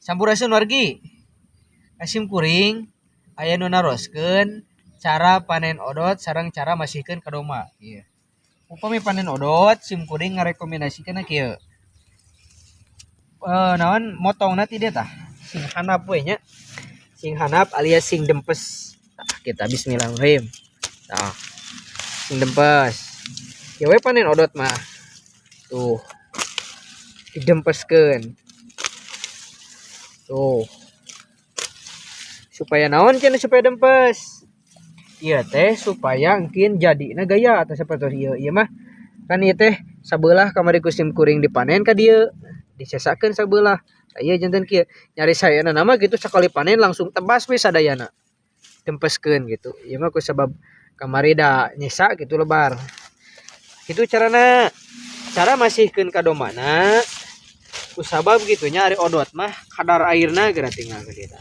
Sampurasun wargi. Asim kuring aya nu naroskeun cara panen odot sareng cara masihkeun ka doma. Ieu. Upami panen odot sim kuring ngarekomendasikeunna kieu. Naon motongna ti dia tah? Sing hanap we nya. Sing hanap alias sing dempes. Tah kita bismillahirrahmanirrahim. Tah. Sing dempes. Ya we panen odot mah. Tuh. Didempeskeun. Tuh. Supaya naon cenah supaya dempes. Iya teh supaya engkin jadina gaya atau seperti ieu. Ieu mah kan ieu teh sabelah kamari kusim kuring dipanen ka dieu. Dicesakeun sabelah. Ieu janten kieu. Nyari sayana nama gitu sakali panen langsung tebas we sadayana. Dempeskeun gitu. Ieu mah kusabab kamari da nyesa gitu lebar. Itu carana. Cara masihkeun ka domana kusabab gitu nya ari odot mah kadar airna geura tinggal ka dieu.